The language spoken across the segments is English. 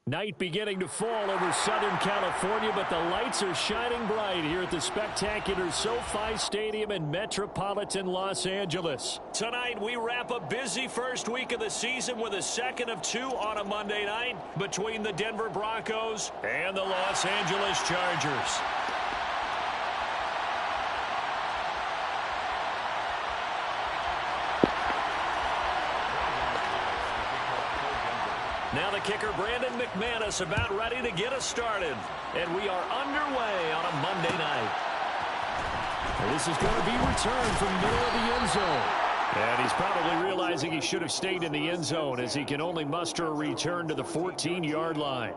Night beginning to fall over Southern California, but the lights are shining bright here at the spectacular SoFi Stadium in metropolitan Los Angeles. Tonight, we wrap a busy first week of the season with a second of two on a Monday night between the Denver Broncos and the Los Angeles Chargers. Now the kicker, Brandon McManus, about ready to get us started. And we are underway on a Monday night. And this is going to be returned from the middle of the end zone. And he's probably realizing he should have stayed in the end zone as he can only muster a return to the 14-yard line.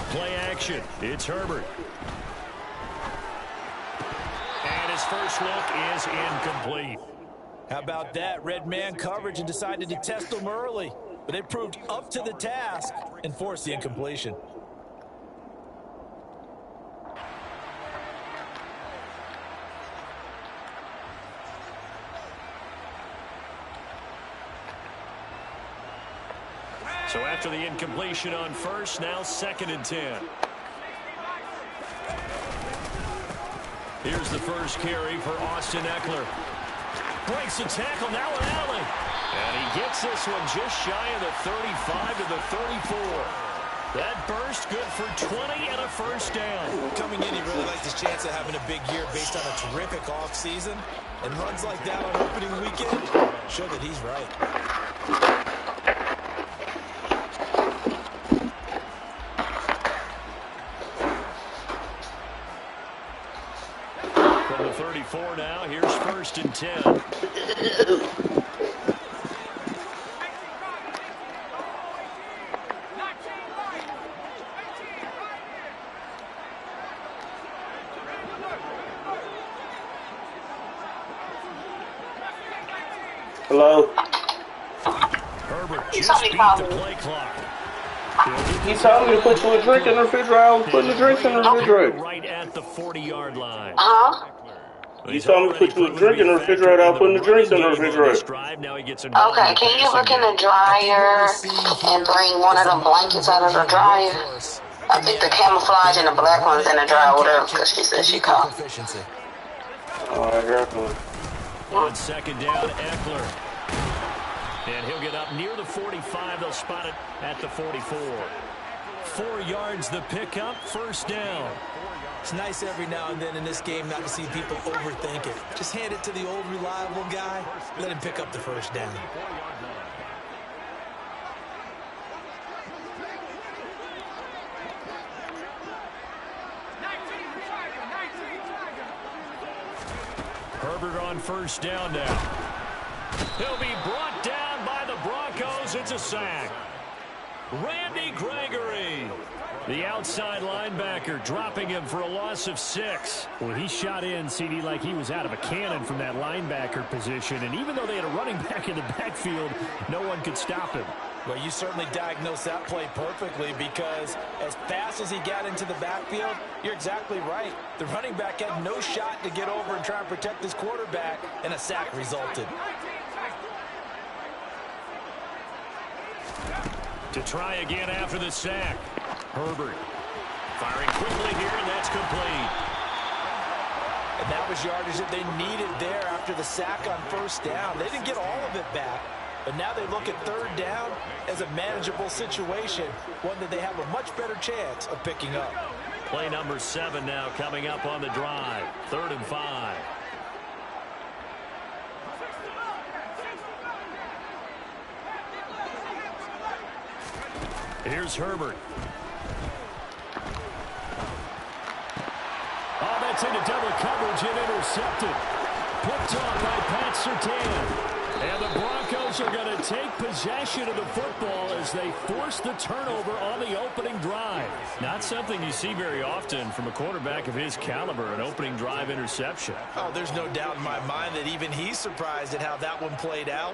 Play action. It's Herbert. And his first look is incomplete. How about that? Red man coverage and decided to test them early. But they proved up to the task and forced the incompletion. So after the incompletion on first, now 2nd and 10. Here's the first carry for Austin Eckler. Breaks the tackle, now an alley. And he gets this one just shy of the 35 to the 34. That burst good for 20 and a first down. Coming in, he really likes his chance of having a big year based on a terrific offseason. And runs like that on opening weekend show that he's right. From the 34 now, here's 1st and 10. Hello? Herbert just beat the play clock. He told me to put you a drink in the refrigerator. I was putting the drinks in the refrigerator. Right at the 40-yard line. Huh? You told me to put you a drink in the refrigerator. I was putting the drinks in the refrigerator. Okay, can you look in the dryer and bring one of the blankets out of the dryer? I think the camouflage and the black one's in the dryer, whatever, because she said she called. Alright, here I come. On 2nd down, Eckler. And he'll get up near the 45. They'll spot it at the 44. 4 yards the pickup, 1st down. It's nice every now and then in this game not to see people overthink it. Just hand it to the old reliable guy. Let him pick up the 1st down. Herbert on 1st down now. He'll be brought down by the Broncos. It's a sack. Randy Gregory, the outside linebacker, dropping him for a loss of 6. Well, he shot in, CD, like he was out of a cannon from that linebacker position. And even though they had a running back in the backfield, no one could stop him. Well, you certainly diagnosed that play perfectly because as fast as he got into the backfield, you're exactly right. The running back had no shot to get over and try and protect his quarterback, and a sack resulted. To try again after the sack. Herbert firing quickly here, and that's complete. And that was yardage that they needed there after the sack on 1st down. They didn't get all of it back, but now they look at 3rd down as a manageable situation, one that they have a much better chance of picking up. Play number 7 now coming up on the drive. 3rd and 5. Here's Herbert. Oh, that's into double coverage and intercepted. Picked off by Pat Surtain. And the Broncos are going to take possession of the football as they force the turnover on the opening drive. Not something you see very often from a quarterback of his caliber, an opening drive interception. Oh, there's no doubt in my mind that even he's surprised at how that one played out.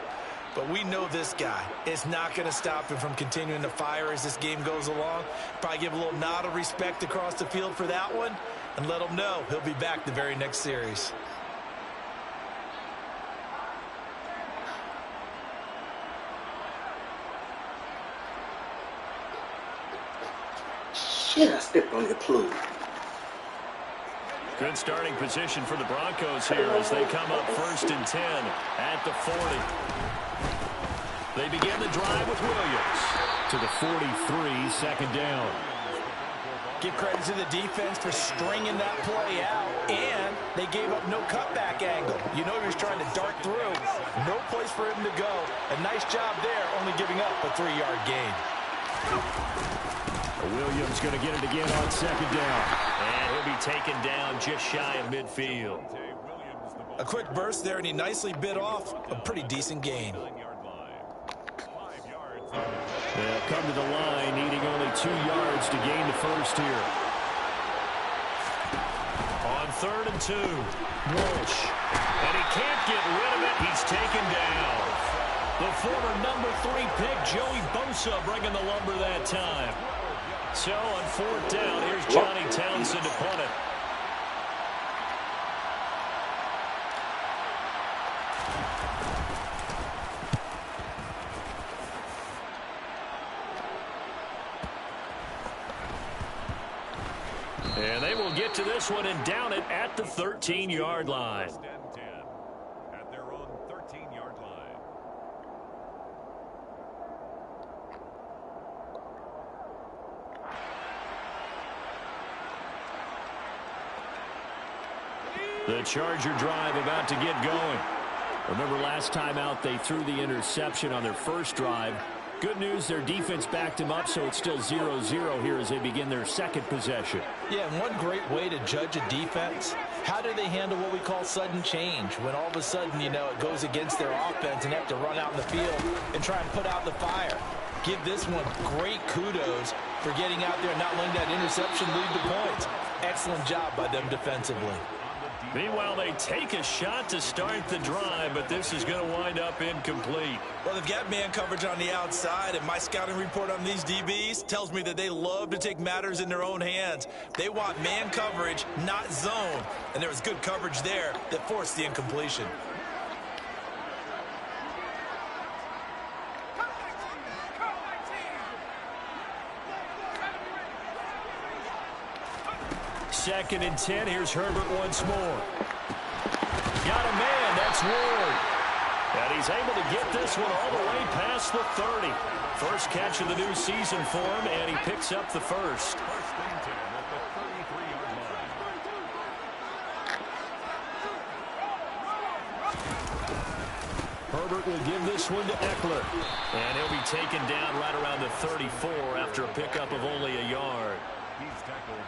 But we know this guy. It's not going to stop him from continuing to fire as this game goes along. Probably give a little nod of respect across the field for that one and let him know he'll be back the very next series. Shit, I stepped on your plug. Good starting position for the Broncos here as they come up 1st and 10 at the 40. They begin the drive with Williams to the 43, 2nd down. Give credit to the defense for stringing that play out, and they gave up no cutback angle. You know he was trying to dart through. No place for him to go. A nice job there, only giving up a 3-yard gain. Williams going to get it again on 2nd down. And he'll be taken down just shy of midfield. A quick burst there, and he nicely bit off a pretty decent gain. They'll come to the line, needing only 2 yards to gain the first here. On 3rd and 2, Walsh. And he can't get rid of it. He's taken down. The former number 3 pick, Joey Bosa, bringing the lumber that time. So on 4th down, here's Johnny Townsend to punt it. And they will get to this one and down it at the 13-yard line. At their own 13-yard line. The Charger drive about to get going. Remember last time out they threw the interception on their first drive. Good news, their defense backed him up, so it's still 0-0 here as they begin their second possession. Yeah, and one great way to judge a defense, how do they handle what we call sudden change? When all of a sudden, you know, it goes against their offense and they have to run out in the field and try and put out the fire. Give this one great kudos for getting out there and not letting that interception lead to points. Excellent job by them defensively. Meanwhile, they take a shot to start the drive, but this is going to wind up incomplete. Well, they've got man coverage on the outside, and my scouting report on these DBs tells me that they love to take matters in their own hands. They want man coverage, not zone, and there was good coverage there that forced the incompletion. Second and 10. Here's Herbert once more. Got a man. That's Ward. And he's able to get this one all the way past the 30. First catch of the new season for him, and he picks up the first. Herbert will give this one to Eckler. And he'll be taken down right around the 34 after a pickup of only a yard.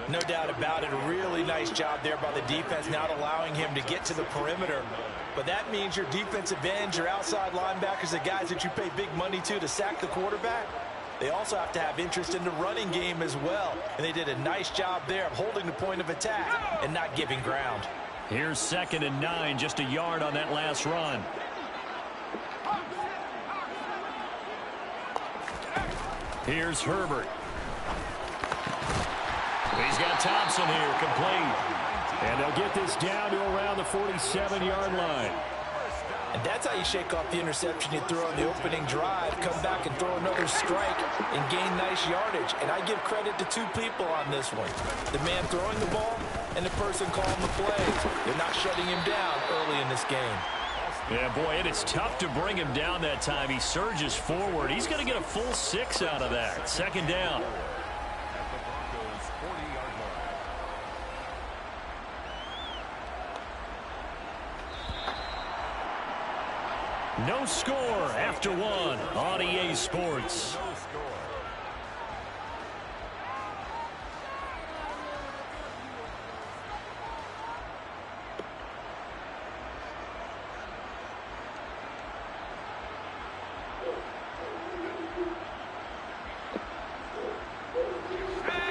No doubt about it. A really nice job there by the defense, not allowing him to get to the perimeter. But that means your defensive ends, your outside linebackers, the guys that you pay big money to sack the quarterback, they also have to have interest in the running game as well. And they did a nice job there of holding the point of attack and not giving ground. Here's 2nd and 9, just a yard on that last run. Here's Herbert. He's got Thompson here, complete. And they'll get this down to around the 47-yard line. And that's how you shake off the interception you throw on the opening drive, come back and throw another strike and gain nice yardage. And I give credit to 2 people on this one. The man throwing the ball and the person calling the plays. They're not shutting him down early in this game. Yeah, boy, and it's tough to bring him down that time. He surges forward. He's going to get a full 6 out of that. 2nd down. No score after 1 on EA Sports.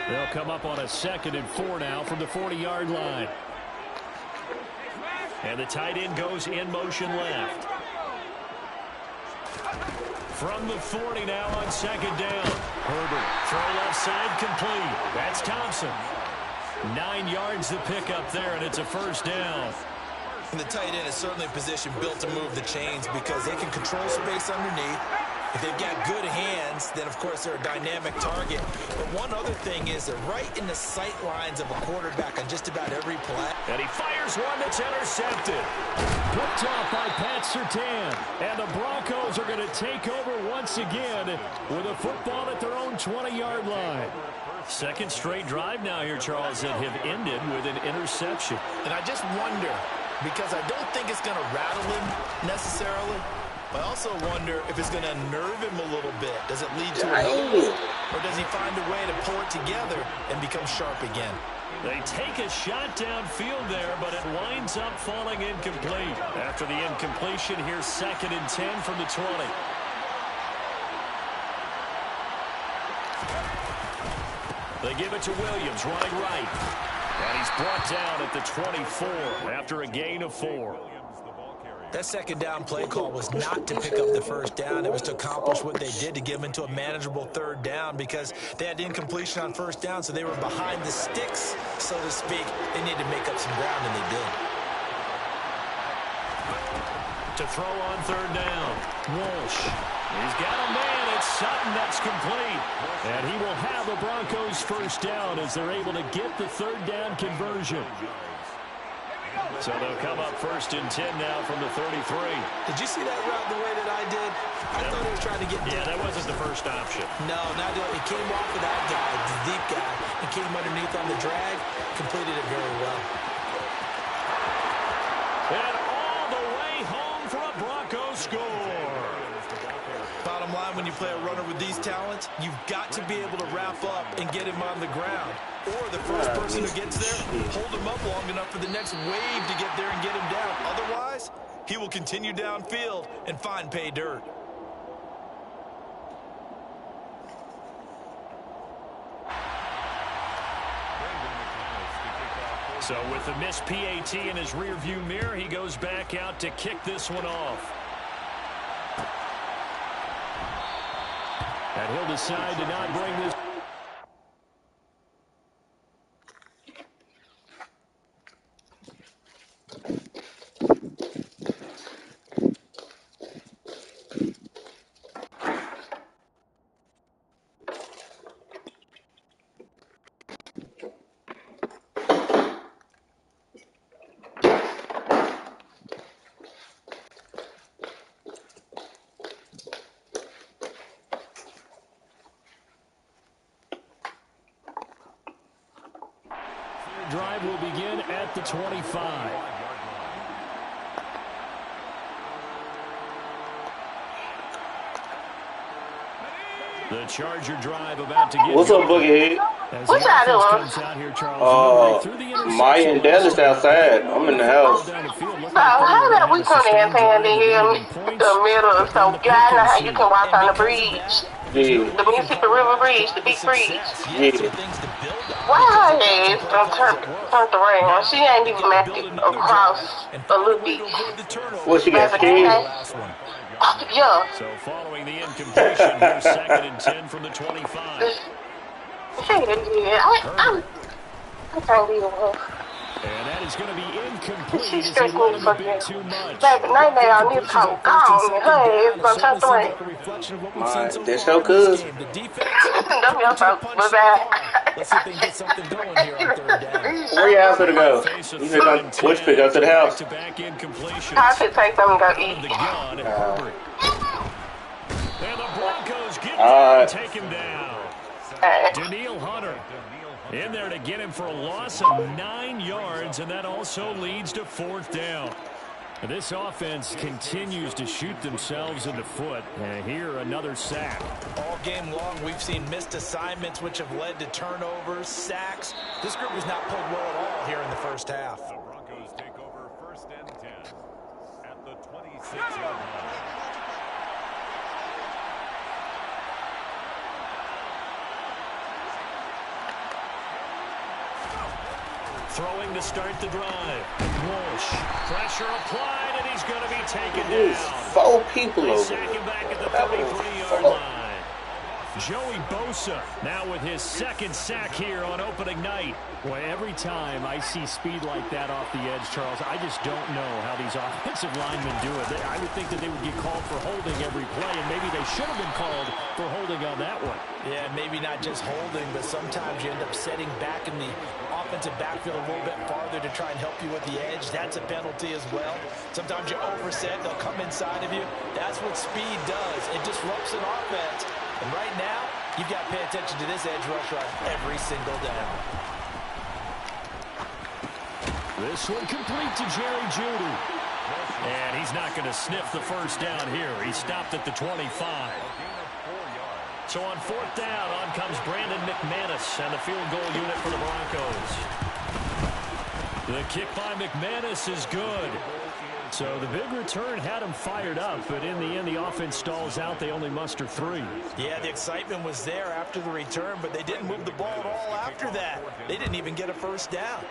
They'll come up on a 2nd and 4 now from the 40-yard line. And the tight end goes in motion left. From the 40 now on second down. Herbert, throw left side, complete. That's Thompson. 9 yards to pick up there, and it's a first down. And the tight end is certainly a position built to move the chains because they can control space underneath. If they've got good hands, then, of course, they're a dynamic target. But one other thing is they're right in the sight lines of a quarterback on just about every play. And he fires one that's intercepted. Picked off by Pat Surtain. And the Broncos are going to take over once again with a football at their own 20-yard line. Second straight drive now here, Charles, that have ended with an interception. And I just wonder, because I don't think it's going to rattle him necessarily, I also wonder if it's going to unnerve him a little bit. Does it lead to a move, or does he find a way to pull it together and become sharp again? They take a shot downfield there, but it winds up falling incomplete. After the incompletion, here's 2nd and 10 from the 20. They give it to Williams, running right. And he's brought down at the 24 after a gain of 4. That second down play call was not to pick up the first down. It was to accomplish what they did, to get them into a manageable third down because they had incompletion on first down, so they were behind the sticks, so to speak. They needed to make up some ground, and they did. To throw on third down, Walsh. He's got a man. It's Sutton that's complete. And he will have the Broncos first down as they're able to get the third down conversion. So they'll come up 1st and 10 now from the 33. Did you see that route the way that I did? I thought he was trying to get deep. Yeah, that wasn't the first option. No, not doing it. He came off of that guy, the deep guy, and came underneath on the drag, completed it very well. And all the way home for a Bronco score. Bottom line, when you play a runner with these talents, you've got to be able to wrap up and get him on the ground. Or the first person who gets there, hold him up long enough for the next wave to get there and get him down. Otherwise, he will continue downfield and find pay dirt. So with the missed PAT in his rearview mirror, he goes back out to kick this one off. And he'll decide to not bring this. Drive will begin at the 25. The Charger drive about to get. What's up, Boogie? What y'all doing? Maya and Dallas outside. I'm in the house. So how that we come in paying the middle? So y'all know how you can walk on the bridge, the Mississippi River Bridge, the big bridge. Why her ass don't turn around? She ain't even made it across a little bit. What, she got scared? Yeah. So following the incompletion, here's 2nd and 10 from the 25. I can't leave her. And that is going to be incomplete. She stressed me fucking too much. Baby, night on this time gone, and her ass gonna turn around. That's so good. Them your folks, bye-bye. Let's see if they can get something going here on third down. Where you out to go? You think I'm which pick up to the house? I should take something and go eat. And the Broncos get there and take him down. Daniil Hunter in there to get him for a loss of 9 yards, and that also leads to 4th down. This offense continues to shoot themselves in the foot. And here, another sack. All game long, we've seen missed assignments, which have led to turnovers, sacks. This group has not played well at all here in the first half. The Broncos take over 1st and 10 at the 26-yard line. Throwing to start the drive. Walsh. Pressure applied, and he's going to be taken down. 4 people They over sack him back at the there. 33-yard line. Joey Bosa now with his second sack here on opening night. Boy, every time I see speed like that off the edge, Charles, I just don't know how these offensive linemen do it. I would think that they would get called for holding every play, and maybe they should have been called for holding on that one. Yeah, maybe not just holding, but sometimes you end up setting back in the offensive backfield a little bit farther to try and help you with the edge. That's a penalty as well. Sometimes you overset, they'll come inside of you. That's what speed does. It disrupts an offense. And right now, you've got to pay attention to this edge rusher on every single down. This one complete to Jerry Jeudy. And he's not going to sniff the first down here. He stopped at the 25. So on 4th down, on comes Brandon McManus and the field goal unit for the Broncos. The kick by McManus is good. So the big return had him fired up, but in the end, the offense stalls out. They only muster 3. Yeah, the excitement was there after the return, but they didn't move the ball at all after that. They didn't even get a first down.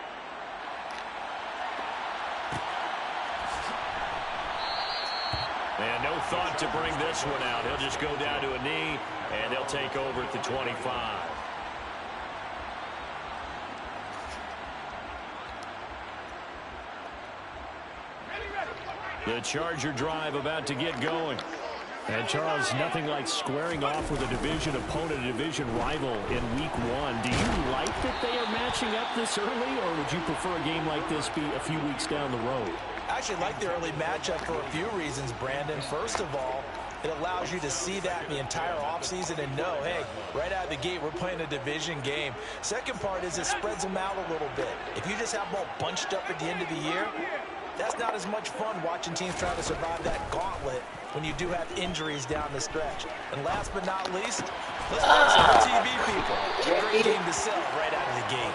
And no thought to bring this one out. He'll just go down to a knee, and they'll take over at the 25. The Charger drive about to get going. And, Charles, nothing like squaring off with a division opponent, a division rival in Week 1. Do you like that they are matching up this early, or would you prefer a game like this be a few weeks down the road? I actually like the early matchup for a few reasons, Brandon. First of all, it allows you to see that in the entire offseason and know, hey, right out of the gate, we're playing a division game. Second part is it spreads them out a little bit. If you just have them all bunched up at the end of the year, that's not as much fun watching teams trying to survive that gauntlet when you do have injuries down the stretch. And last but not least, let's face it, TV people. Great game to sell right out of the gate.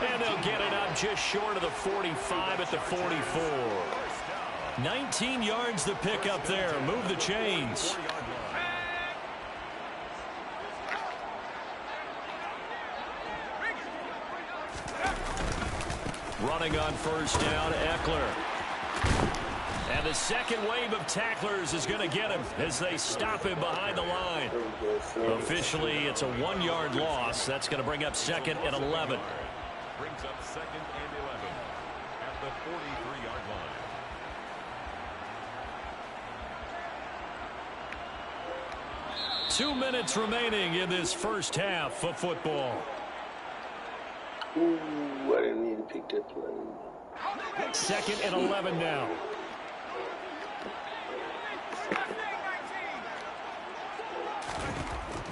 And they'll get it up just short of the 45 at the 44. 19 yards to pick up there. Move the chains. Running on first down, Eckler. And the second wave of tacklers is going to get him as they stop him behind the line. Officially, it's a 1-yard loss. That's going to bring up 2nd and 11. Brings up 2nd and 11 at the 43-yard line. 2 minutes remaining in this first half of football. Ooh, I didn't need to pick that play. 2nd and 11 now.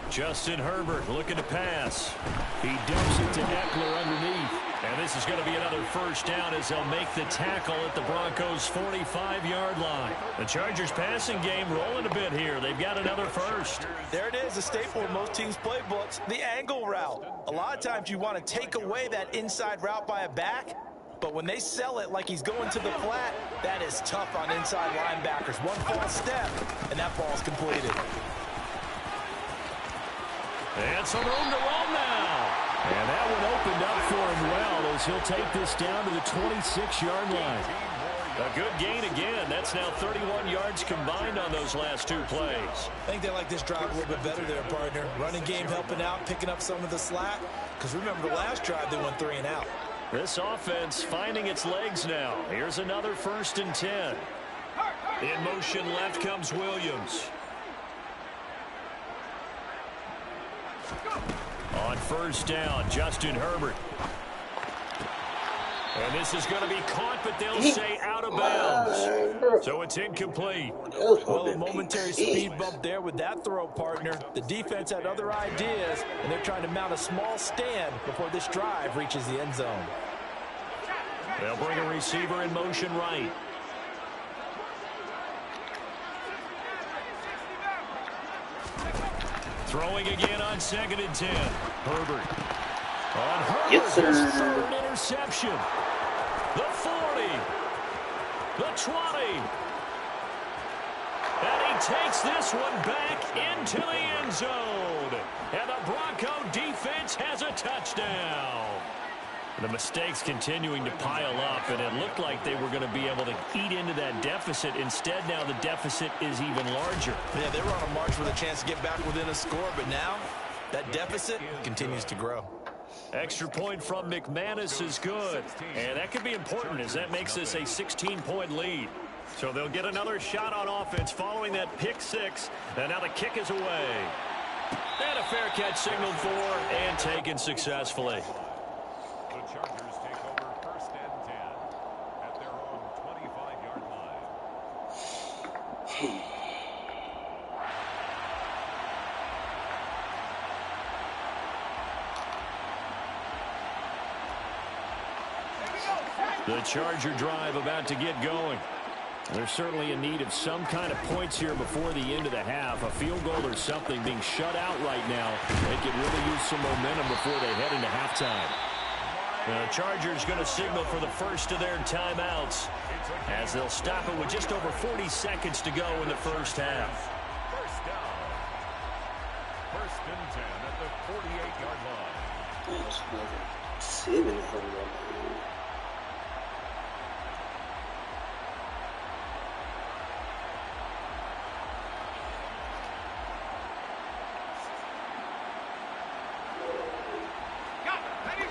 Justin Herbert looking to pass. He dumps it to Eckler underneath. And this is going to be another first down as they'll make the tackle at the Broncos' 45-yard line. The Chargers passing game rolling a bit here. They've got another first. There it is, a staple in most teams' playbooks, the angle route. A lot of times you want to take away that inside route by a back, but when they sell it like he's going to the flat, that is tough on inside linebackers. One false step, and that ball's completed. And some room to roll now. And that one opened up for him well as he'll take this down to the 26-yard line. A good gain again. That's now 31 yards combined on those last 2 plays. I think they like this drive a little bit better there, partner. Running game helping out, picking up some of the slack. Because remember the last drive, they went 3 and out. This offense finding its legs now. Here's another 1st and 10. In motion left comes Williams. On first down, Justin Herbert. And this is going to be caught, but they'll say out of bounds. So it's incomplete. Well, a momentary speed bump there with that throw, partner. The defense had other ideas, and they're trying to mount a small stand before this drive reaches the end zone. They'll bring a receiver in motion right. Throwing again on 2nd and 10. Herbert. On Herbert, Yes, sir. his 3rd interception. The 40. The 20. And he takes this one back into the end zone. And the Bronco defense has a touchdown. The mistakes continuing to pile up, and it looked like they were going to be able to eat into that deficit. Instead, now the deficit is even larger. Yeah, they were on a march with a chance to get back within a score, but now that deficit continues to grow. Extra point from McManus is good, and that could be important as that makes this a 16-point lead. So they'll get another shot on offense following that pick six, and now the kick is away. And a fair catch signaled for and taken successfully. The Chargers take over first and 10 at their own 25-yard line. The Charger drive about to get going. They're certainly in need of some kind of points here before the end of the half. A field goal or something being shut out right now. They could really use some momentum before they head into halftime. The Chargers going to signal for the first of their timeouts as they'll stop it with just over 40 seconds to go in the first half. First down. First and 10 at the 48-yard line. 700.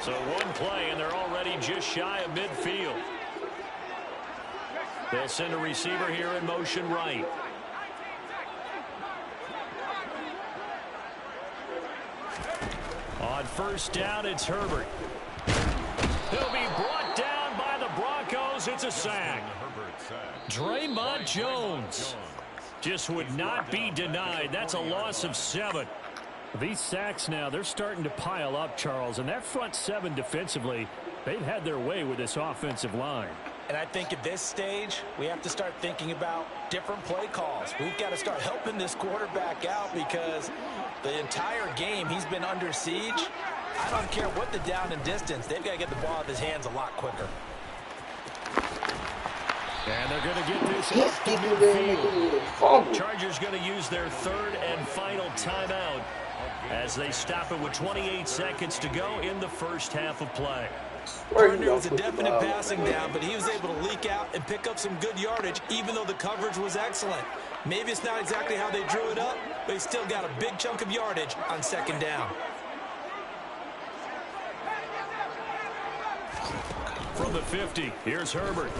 So one play, and they're already just shy of midfield. They'll send a receiver here in motion right. On first down, it's Herbert. He'll be brought down by the Broncos. It's a sack. Draymond Jones just would not be denied. That's a loss of 7. These sacks now, they're starting to pile up, Charles. And that front 7 defensively, they've had their way with this offensive line. And I think at this stage, we have to start thinking about different play calls. We've got to start helping this quarterback out because the entire game he's been under siege. I don't care what the down and distance. They've got to get the ball out of his hands a lot quicker. And they're going to get this up to midfield. Chargers going to use their third and final timeout as they stop it with 28 seconds to go in the first half of play. Turner was a definite passing down, but he was able to leak out and pick up some good yardage, even though the coverage was excellent. Maybe it's not exactly how they drew it up, but he still got a big chunk of yardage on second down. From the 50, here's Herbert.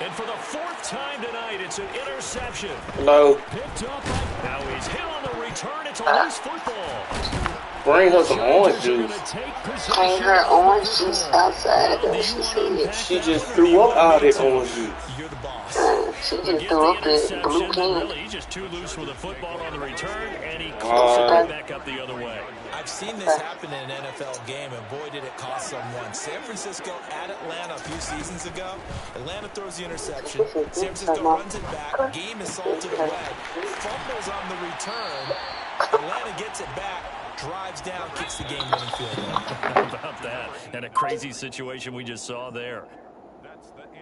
And for the 4th time tonight, it's an interception. Hello. Picked up. Now he's hit on the return. It's a loose football. Bring her some orange juice. Bring her orange juice outside, though, she said. She just threw up all that orange juice. You're the boss. She just threw up the blue can. Really, he's just too loose with the football on the return, and he closes it back up the other way. I've seen this happen in an NFL game, and boy, did it cost someone. San Francisco at Atlanta a few seasons ago. Atlanta throws the interception. San Francisco runs it back. Game is salted away. Fumbles on the return. Atlanta gets it back. Drives down, kicks the game-winning field goal. How about that? And a crazy situation we just saw there.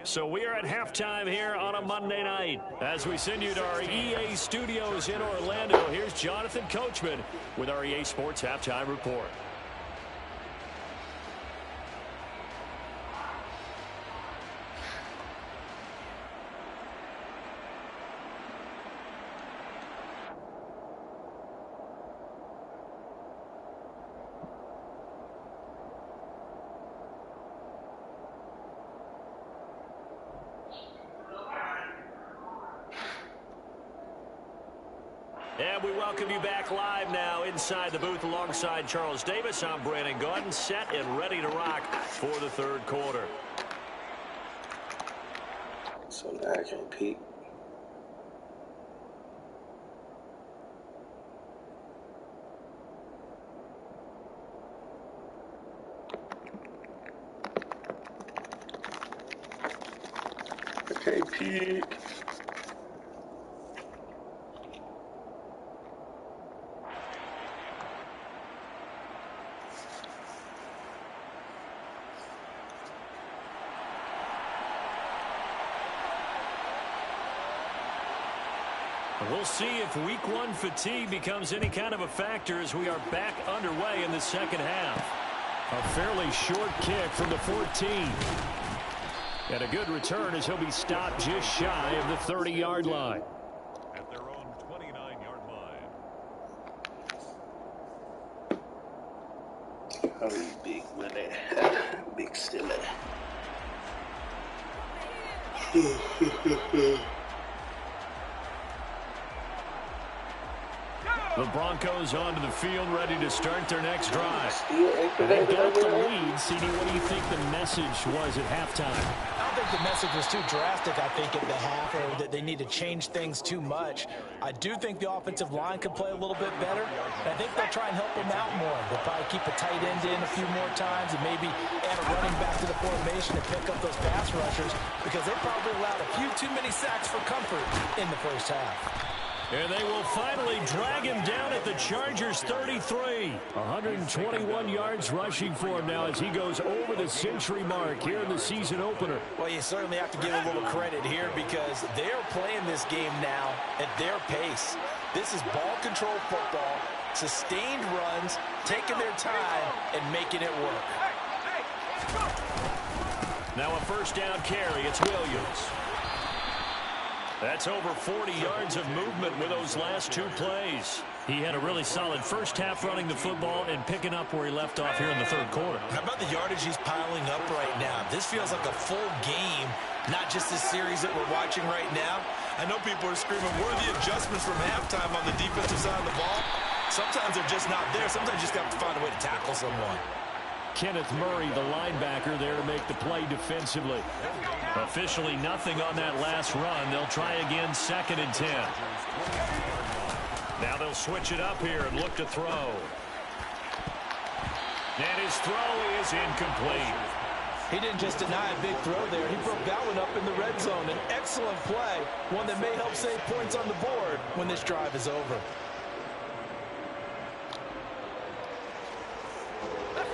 So we are at halftime here on a Monday night. As we send you to our EA studios in Orlando, here's Jonathan Coachman with our EA Sports Halftime Report. And we welcome you back live now inside the booth alongside Charles Davis. I'm Brandon Gaudin, set and ready to rock for the third quarter. So now I can't peek. I can't peek. We'll see if week one fatigue becomes any kind of a factor as we are back underway in the second half. A fairly short kick from the 14. And a good return as he'll be stopped just shy of the 30-yard line. At their own 29-yard line. Oh, big Willie. Big silly. The Broncos onto the field, ready to start their next drive. They got the lead. CD, what do you think the message was at halftime? I don't think the message was too drastic, I think, at the half, or that they need to change things too much. I do think the offensive line could play a little bit better. I think they'll try and help them out more. They'll probably keep a tight end in a few more times and maybe add a running back to the formation and pick up those pass rushers because they probably allowed a few too many sacks for comfort in the first half. And they will finally drag him down at the Chargers' 33. 121 yards rushing for him now as he goes over the century mark here in the season opener. Well, you certainly have to give a little credit here because they're playing this game now at their pace. This is ball control football, sustained runs, taking their time, and making it work. Now a first down carry. It's Williams. That's over 40 yards of movement with those last two plays. He had a really solid first half running the football and picking up where he left off here in the third quarter. How about the yardage he's piling up right now? This feels like a full game, not just this series that we're watching right now. I know people are screaming, where are the adjustments from halftime on the defensive side of the ball? Sometimes they're just not there. Sometimes you just have to find a way to tackle someone. Kenneth Murray, the linebacker, there to make the play defensively. Officially nothing on that last run. They'll try again, 2nd and 10. Now they'll switch it up here and look to throw. And his throw is incomplete. He didn't just deny a big throw there. He broke that one up in the red zone. An excellent play, one that may help save points on the board when this drive is over.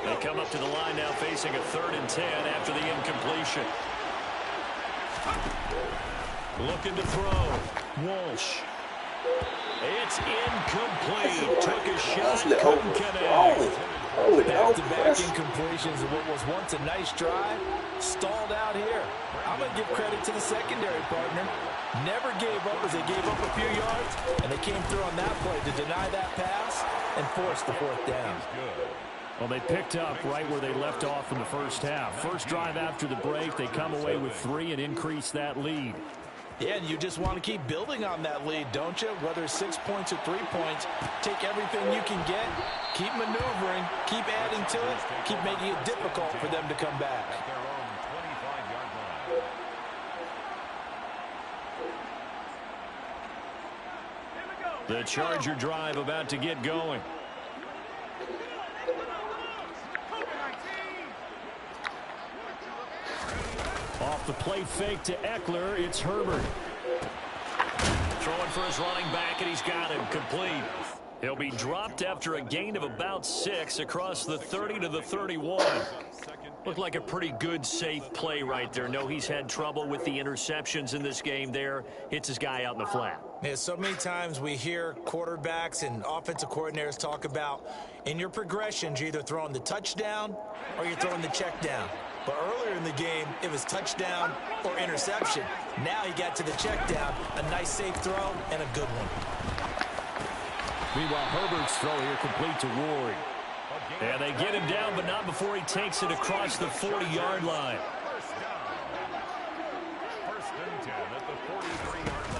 They come up to the line now facing a 3rd and 10 after the incompletion. Looking to throw. Walsh. It's incomplete. Took a shot. Couldn't connect. Back-to-back incompletions of what was once a nice drive. Stalled out here. I'm going to give credit to the secondary partner. Never gave up as they gave up a few yards, and they came through on that play to deny that pass and force the 4th down. Well, they picked up right where they left off in the first half. First drive after the break, they come away with 3 and increase that lead. Yeah, and you just want to keep building on that lead, don't you? Whether it's 6 points or 3 points, take everything you can get, keep maneuvering, keep adding to it, keep making it difficult for them to come back. The Charger drive about to get going. Off the play fake to Eckler, it's Herbert. Throwing for his running back, and he's got him complete. He'll be dropped after a gain of about 6 across the 30 to the 31. Looked like a pretty good, safe play right there. No, he's had trouble with the interceptions in this game there. Hits his guy out in the flat. Yeah, so many times we hear quarterbacks and offensive coordinators talk about in your progressions, you're either throwing the touchdown or you're throwing the check down. But earlier in the game, it was touchdown or interception. Now he got to the check down, a nice safe throw, and a good one. Meanwhile, Herbert's throw here complete to Ward. And they get him down, but not before he takes it across the 40-yard line.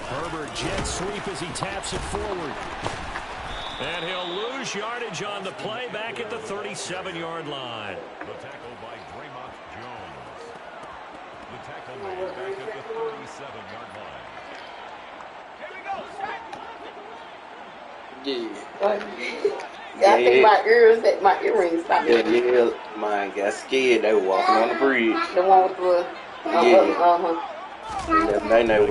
Herbert jet sweep as he taps it forward. And he'll lose yardage on the play back at the 37-yard line. The tackle by Draymond Jones. The tackle made back at the 37-yard line. Yeah. I think my earrings stopped. Yeah, mine got scared. They were walking on the bridge. The one with the They know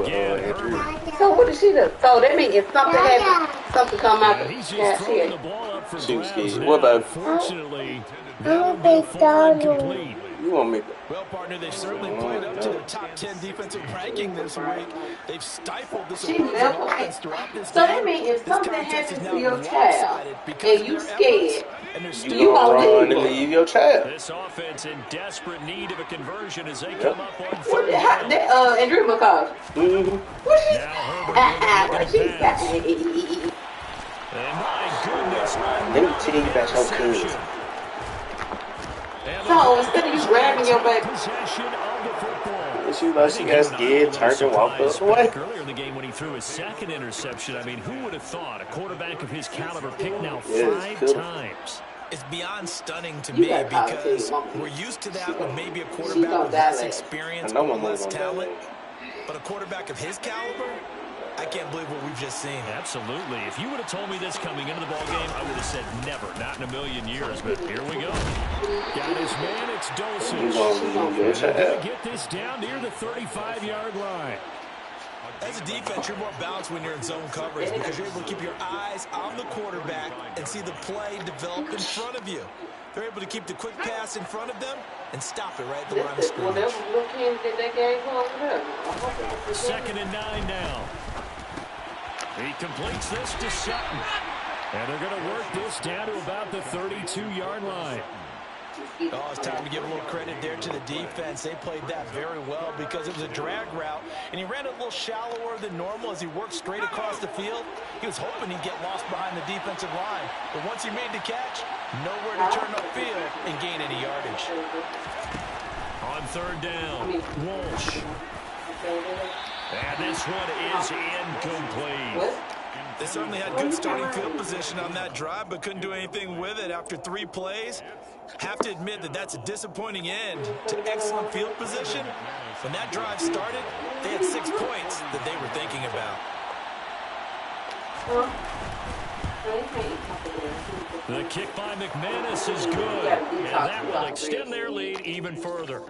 So what did she do? So that means if something happens, something come out. Yeah, he's just throwing the ball up for She was grabs scared. now. What about? Unfortunately, that will be full and complete. You want me to? Well, partner, they've certainly played up to their top 10 defensive ranking this week. They've stifled this opposing offense throughout this game. So that means if something happens to your child and you scared, You gonna run and leave your child. This offense in desperate need of a conversion as they come up on What third down. and Drew McCall. What she say? And my goodness, Let me tell you about your cousin. So instead of you grabbing your back, possession of the football. She like she got scared, turned and walked us away. Earlier in the game when he threw his second interception, I mean, who would have thought a quarterback of his caliber picked now 5 times? It's beyond stunning to me because we're used to that with maybe a quarterback with less experience or less talent. But a quarterback of his caliber, I can't believe what we've just seen. Absolutely. If you would have told me this coming into the ballgame, I would have said never, not in a million years. But here we go. Got his man, it's Dulcich. They're going to get this down near the 35-yard line. As a defense, you're more balanced when you're in zone coverage because you're able to keep your eyes on the quarterback and see the play develop in front of you. They're able to keep the quick pass in front of them and stop it right at the line of scrimmage. Second and 9 now. He completes this to Sutton. And they're going to work this down to about the 32-yard line. Oh, it's time to give a little credit there to the defense. They played that very well because it was a drag route, and he ran it a little shallower than normal as he worked straight across the field. He was hoping he'd get lost behind the defensive line, but once he made the catch, nowhere to turn upfield and gain any yardage. On third down, Walsh. And this one is incomplete. They certainly had good starting field position on that drive, but couldn't do anything with it after 3 plays. Have to admit that that's a disappointing end to excellent field position. When that drive started, they had 6 points that they were thinking about. The kick by McManus is good, and that will extend their lead even further.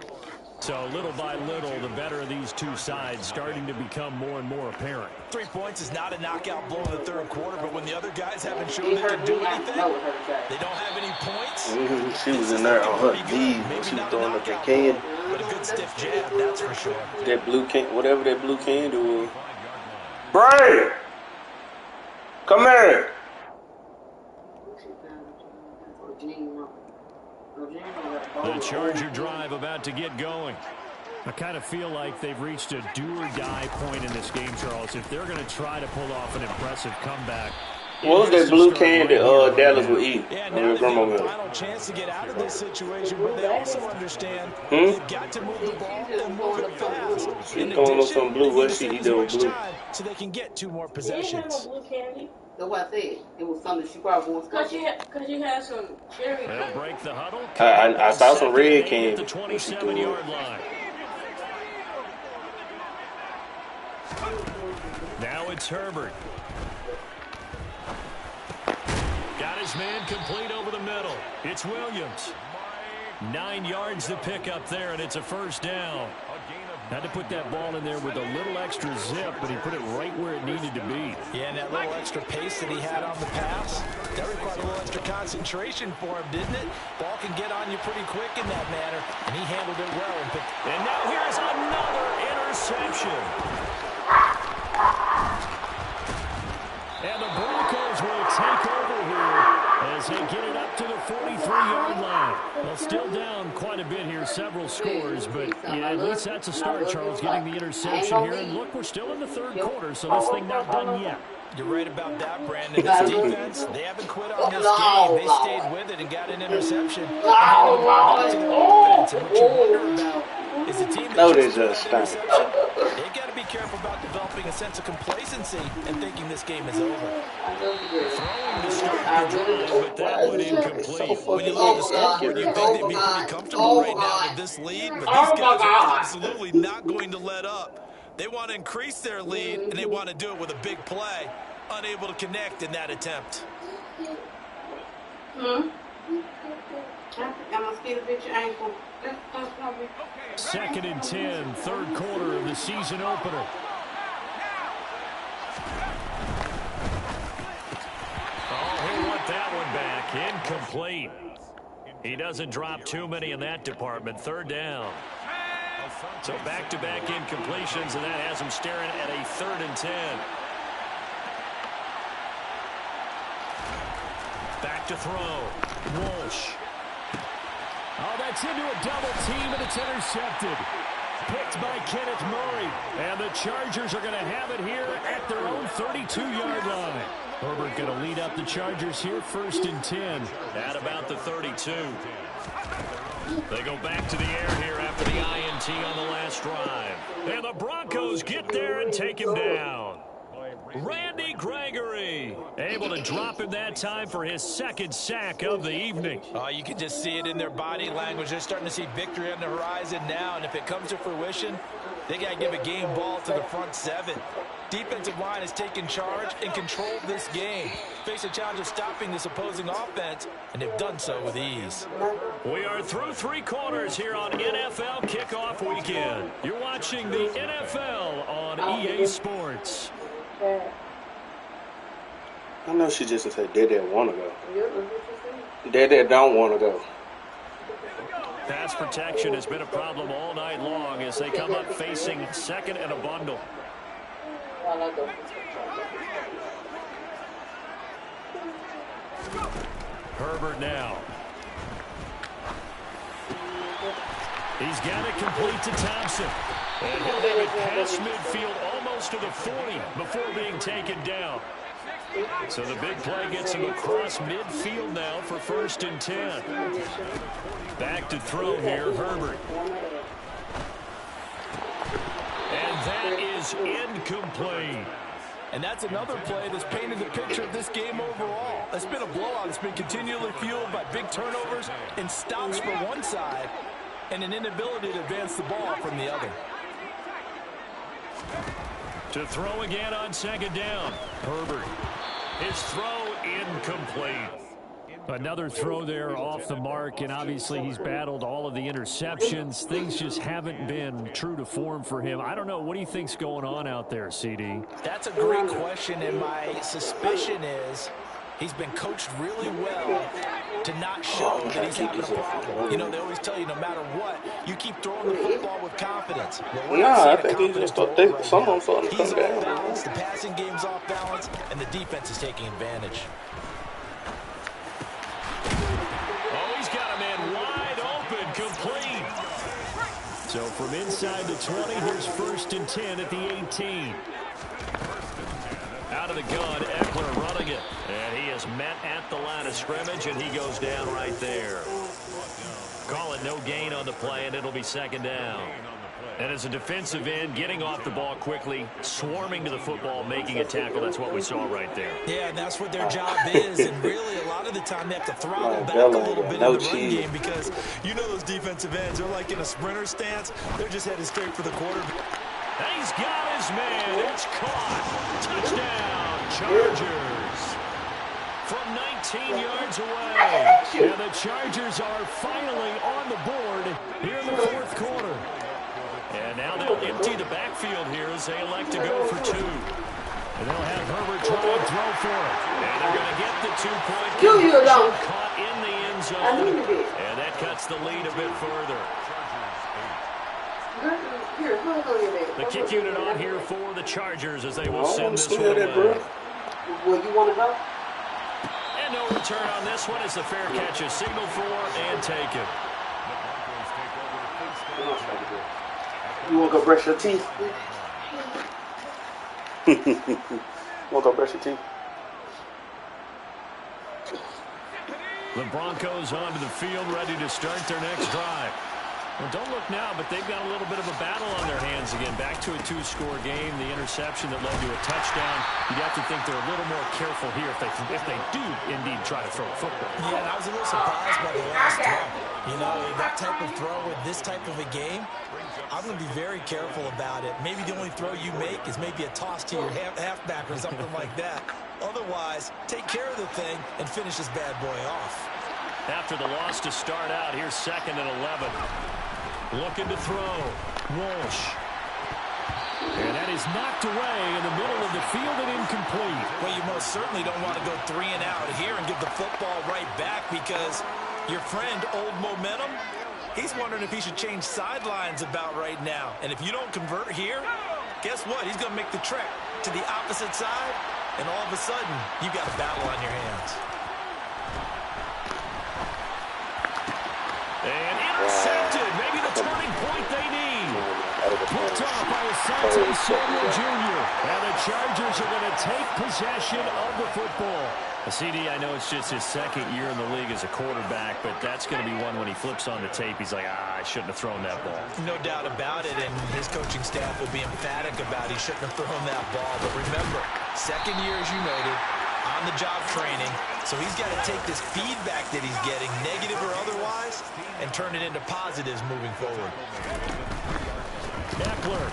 So little by little, the better of these two sides starting to become more and more apparent. 3 points is not a knockout blow in the third quarter, but when the other guys haven't shown they can do anything, they don't have any points. She was in there on her knees when she was throwing up that can. But a good stiff jab, that's for sure. That blue can, whatever that blue can do. Brian! Come here! The Charger drive about to get going. I kind of feel like they've reached a do-or-die point in this game, Charles. If they're going to try to pull off an impressive comeback. What was that blue can that Dallas would eat? Yeah, now they have a final chance to get out of this situation, but they also understand they've got to move the ball and move it fast. She's throwing up some blue. What she eat with blue? So they can get 2 more possessions. That's what I said. It was something she probably wants. Cause you had some cherry. They'll break the huddle. I saw some red cans. The 27-yard line. Now it's Herbert. Got his man complete over the middle. It's Williams. 9 yards to pick up there, and it's a first down. Had to put that ball in there with a little extra zip, but he put it right where it needed to be. Yeah, and that little extra pace that he had on the pass, that required a little extra concentration for him, didn't it? Ball can get on you pretty quick in that manner, and he handled it well. And now here's another interception. And the Broncos will take over here as they get it up to the 43-yard line. Well, still down quite a bit here, several scores, but yeah, at least that's a start, Charles, getting the interception here. And look, we're still in the third quarter, so this thing not done yet. You're right about that, Brandon. This defense, they haven't quit on this game. They stayed with it and got an interception. And handed the ball to the offense. And what you wonder about is the team that just interception. They've got to be careful about developing a sense of complacency and thinking this game is over. Throwing to start the drive, but that one incomplete. When you look at the scoreboard, you think they'd be pretty comfortable right now with this lead, but these guys are absolutely not going to let up. They want to increase their lead, and they want to do it with a big play. Unable to connect in that attempt. Second and 10, third quarter of the season opener. Oh, he'll want that one back. Incomplete. He doesn't drop too many in that department. 3rd down. So back-to-back incompletions, and that has him staring at a 3rd and 10. Back to throw. Walsh. Oh, that's into a double team, and it's intercepted. Picked by Kenneth Murray. And the Chargers are going to have it here at their own 32-yard line. Herbert going to lead up the Chargers here, 1st and 10. At about the 32. They go back to the air here after the INT on the last drive. And the Broncos get there and take him down. Randy Gregory able to drop him that time for his 2nd sack of the evening. Oh, you can just see it in their body language. They're starting to see victory on the horizon now, and if it comes to fruition, they got to give a game ball to the front 7. Defensive line has taken charge and controlled this game. Face a challenge of stopping this opposing offense, and they've done so with ease. We are through 3 quarters here on NFL Kickoff Weekend. You're watching the NFL on EA Sports. I know she just said Dad want to go. Dad don't want to go. Pass protection has been a problem all night long as they come up facing 2nd and a bundle. Herbert now. He's got it complete to Thompson. And he'll have it past midfield almost to the 40 before being taken down. So the big play gets him across midfield now for 1st and 10. Back to throw here, Herbert. And that is incomplete. And that's another play that's painted the picture of this game overall. It's been a blowout. It's been continually fueled by big turnovers and stops for one side and an inability to advance the ball from the other. To throw again on 2nd down. Herbert. His throw incomplete. Another throw there off the mark, and obviously he's battled all of the interceptions. Things just haven't been true to form for him. I don't know. What do you think's going on out there, CD? That's a great question, and my suspicion is he's been coached really well to not show that he's having a problem. You know, they always tell you no matter what, you keep throwing the football with confidence. Well, I think he just thought some of them starting to come He's down. off balance, the passing game's off balance, and the defense is taking advantage. Oh, he's got a man wide open, complete. So from inside the 20, here's 1st and 10 at the 18. Out of the gun, Eckler running it. And he is met at the line of scrimmage, and he goes down right there. Call it no gain on the play, and it'll be 2nd down. And as a defensive end, getting off the ball quickly, swarming to the football, making a tackle, that's what we saw right there. Yeah, and that's what their job is. And really, a lot of the time, they have to throttle back a little bit in the run game because you know those defensive ends, they're like in a sprinter stance. They're just headed straight for the quarterback. He's got his man. It's caught. Touchdown, Chargers. From 19 yards away. And the Chargers are finally on the board here in the 4th quarter. And now they'll empty the backfield here as they elect to go for 2. And they'll have Herbert try and throw for it. And they're going to get the 2-point conversion caught in the end zone. And that cuts the lead a bit further. The kick unit on here for the Chargers as they will send this one away. Well, you want to go? And no return on this one as the fair catch is signaled for and taken. You want to go brush your teeth? Want to go brush your teeth? The Broncos onto the field, ready to start their next drive. Well, don't look now, but they've got a little bit of a battle on their hands again. Back to a 2-score game. The interception that led to a touchdown. You'd have to think they're a little more careful here if they do indeed try to throw a football. Yeah, and I was a little surprised by the last throw. You know, that type of throw in this type of a game, I'm going to be very careful about it. Maybe the only throw you make is maybe a toss to your halfback or something like that. Otherwise, take care of the thing and finish this bad boy off. After the loss to start out, here's 2nd and 11. Looking to throw. Walsh. And that is knocked away in the middle of the field and incomplete. Well, you most certainly don't want to go 3 and out here and give the football right back because Your friend, Old Momentum, he's wondering if he should change sidelines about right now. And if you don't convert here, guess what? He's going to make the trek to the opposite side, and all of a sudden, you've got a battle on your hands. And intercepted. Maybe the turning point they need. Picked off by Asante Samuel Jr. And the Chargers are going to take possession of the football. CD, I know it's just his second year in the league as a quarterback, but that's going to be one when he flips on the tape. He's like, I shouldn't have thrown that ball. No doubt about it, and his coaching staff will be emphatic about he shouldn't have thrown that ball. But remember, second year, as you noted, on-the-job training, so he's got to take this feedback that he's getting, negative or otherwise, and turn it into positives moving forward. Eckler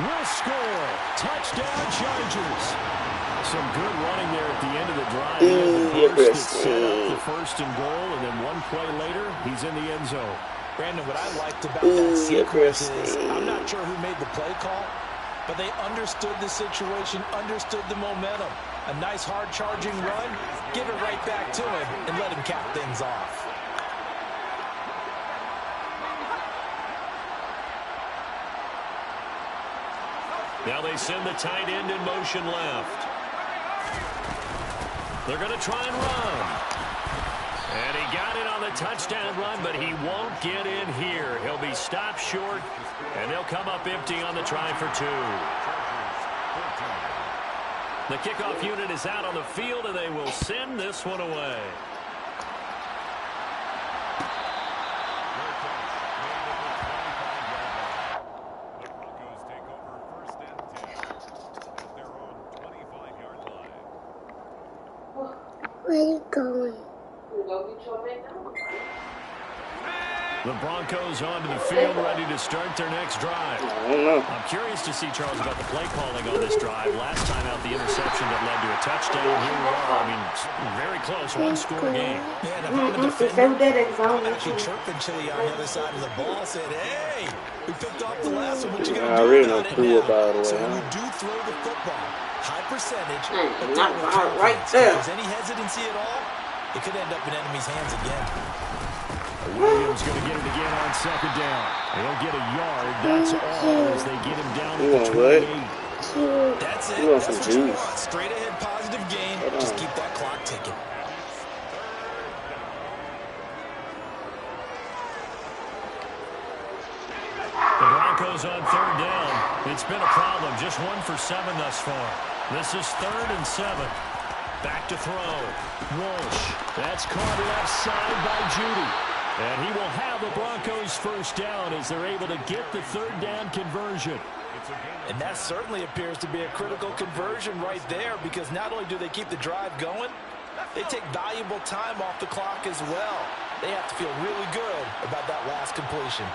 will score. Touchdown, Chargers. Some good running there at the end of the drive. The burst that set up the first and goal, and then one play later, he's in the end zone. Brandon, what I liked about that sequence is I'm not sure who made the play call, but they understood the situation, understood the momentum. A nice hard-charging run, give it right back to him, and let him cap things off. Now they send the tight end in motion left. They're going to try and run. And he got it on the touchdown run, but he won't get in here. He'll be stopped short, and they'll come up empty on the try for 2. The kickoff unit is out on the field, and they will send this one away. Where are you going? The Broncos onto the field, ready to start their next drive. I don't know. I'm curious to see, Charles, about the play calling on this drive. Last time out, the interception that led to a touchdown. Here we are. I mean, very close, one-score game. Yeah, and if I'm a defender, I'm actually chirping Chili on the other side of the ball, saying, hey, we picked off the last one. What you going to do really about it clue now? about it, So huh? when you do throw the football, high percentage, but not throw with right confidence. there. If there's any hesitancy at all, it could end up in enemy's hands again. Williams going to get it again on second down. He'll get a yard. That's all as they get him down at the 28. That's it. You want That's some what you juice. want. Straight ahead positive game. Just keep that clock ticking. The Broncos on third down. It's been a problem. Just 1 for 7 thus far. This is 3rd and 7. Back to throw. Walsh. That's caught left side by Judy. And he will have the Broncos first down as they're able to get the third down conversion. And that certainly appears to be a critical conversion right there, because not only do they keep the drive going, they take valuable time off the clock as well. They have to feel really good about that last completion.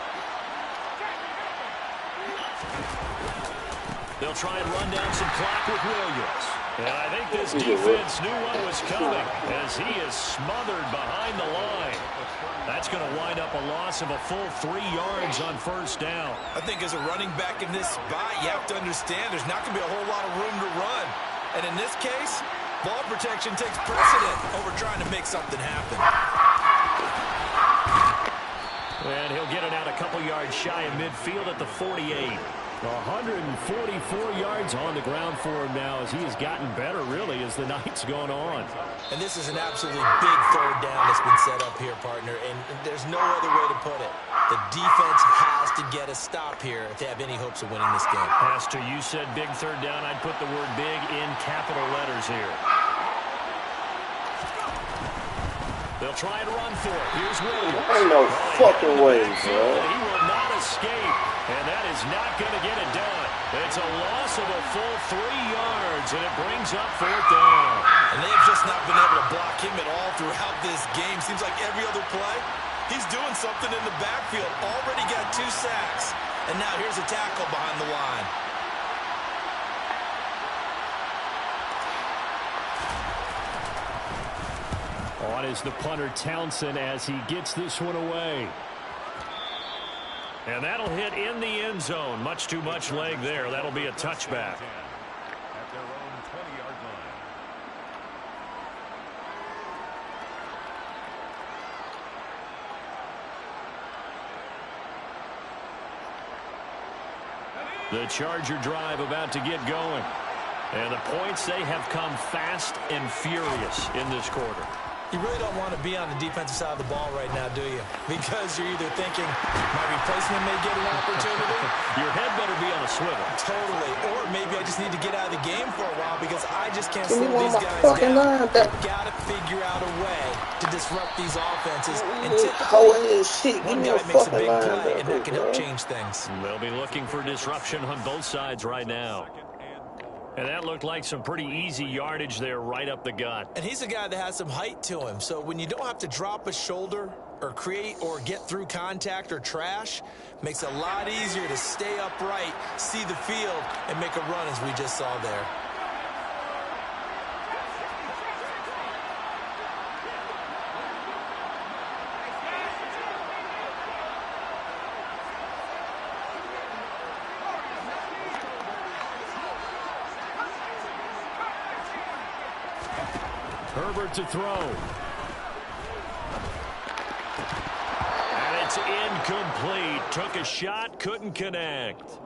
They'll try and run down some clock with Williams. And I think this defense knew what was coming as he is smothered behind the line. That's going to wind up a loss of a full 3 yards on first down. I think as a running back in this spot, you have to understand there's not going to be a whole lot of room to run. And in this case, ball protection takes precedent over trying to make something happen. And he'll get it out a couple yards shy of midfield at the 48. 144 yards on the ground for him now as he has gotten better, really, as the night's gone on. And this is an absolutely big third down that's been set up here, partner, and there's no other way to put it. The defense has to get a stop here if they have any hopes of winning this game. Pastor, you said big third down. I'd put the word big in capital letters here. They'll try and run for it. Here's Williams. Ain't no fucking way, bro. He will not escape, and that is not going to get it done. It's a loss of a full 3 yards, and it brings up 4th down. And they've just not been able to block him at all throughout this game. Seems like every other play, he's doing something in the backfield. Already got 2 sacks, and now here's a tackle behind the line. On is the punter Townsend as he gets this one away. And that'll hit in the end zone. Much too much leg there. That'll be a touchback. At their own 20-yard line. The Charger drive about to get going. And the points, they have come fast and furious in this quarter. You really don't want to be on the defensive side of the ball right now, do you? Because you're either thinking, my replacement may get an opportunity. Your head better be on a swivel. Totally. Or maybe I just need to get out of the game for a while because I just can't slow these guys down. They've got to figure out a way to disrupt these offenses. And typically, one guy makes a big play, and that can help change things. They'll be looking for disruption on both sides right now. And that looked like some pretty easy yardage there right up the gut. And he's a guy that has some height to him. So when you don't have to drop a shoulder or create or get through contact or trash, makes it a lot easier to stay upright, see the field, and make a run as we just saw there. Herbert to throw. And it's incomplete. Took a shot, couldn't connect.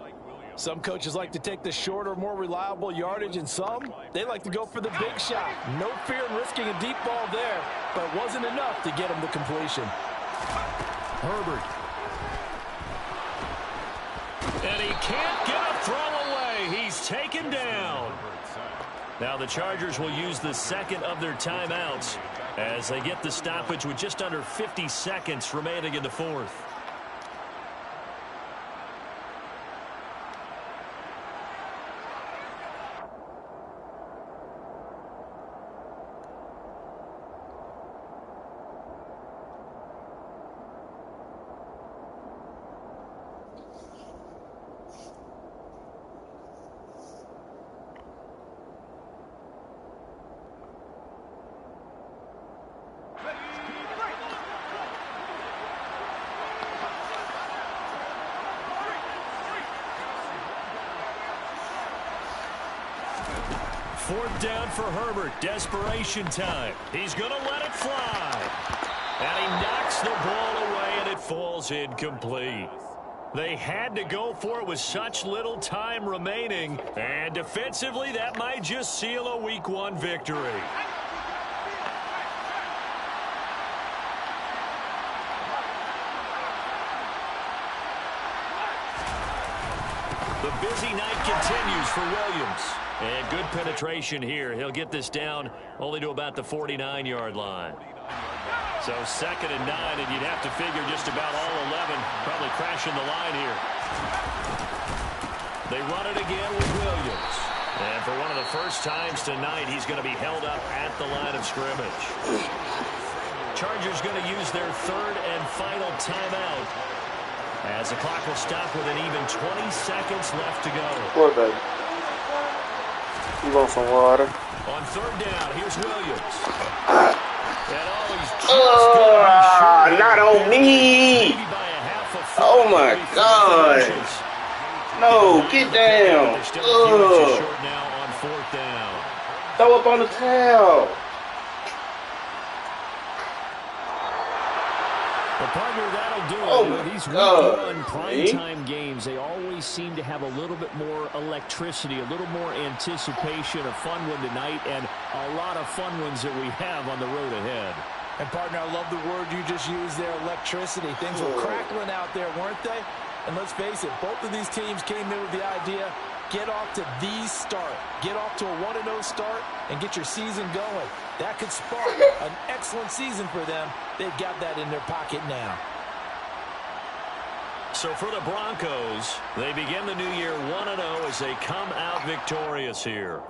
Some coaches like to take the shorter, more reliable yardage, and some, they like to go for the big shot. No fear in risking a deep ball there, but it wasn't enough to get him the completion. Herbert. And he can't get a throw away. He's taken down. Now the Chargers will use the second of their timeouts as they get the stoppage with just under 50 seconds remaining in the fourth. Fourth down for Herbert. Desperation time. He's going to let it fly. And he knocks the ball away, and it falls incomplete. They had to go for it with such little time remaining. And defensively, that might just seal a Week 1 victory. The busy night continues for Williams. And good penetration here. He'll get this down only to about the 49-yard line. So 2nd and 9, and you'd have to figure just about all 11 probably crashing the line here. They run it again with Williams. And for one of the first times tonight, he's going to be held up at the line of scrimmage. Chargers going to use their third and final timeout as the clock will stop with an even 20 seconds left to go. Poor baby. You want some water? On 3rd down, here's Williams. And he's just not on me. Oh my God. No, get down. Short now on 4th down. Throw up on the towel. The partner, that'll do it. Oh my These God. Week 1 primetime games, they always seem to have a little bit more electricity, a little more anticipation. A fun one tonight, and a lot of fun ones that we have on the road ahead. And, partner, I love the word you just used there, electricity. Things were crackling out there, weren't they? And let's face it, both of these teams came in with the idea, get off to the start. Get off to a 1-0 start and get your season going. That could spark an excellent season for them. They've got that in their pocket now. So for the Broncos, they begin the new year 1-0 as they come out victorious here.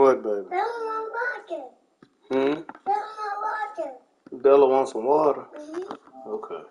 What, baby? Bella want water. Hmm? Bella want water. Bella wants some water. Mm-hmm. Okay.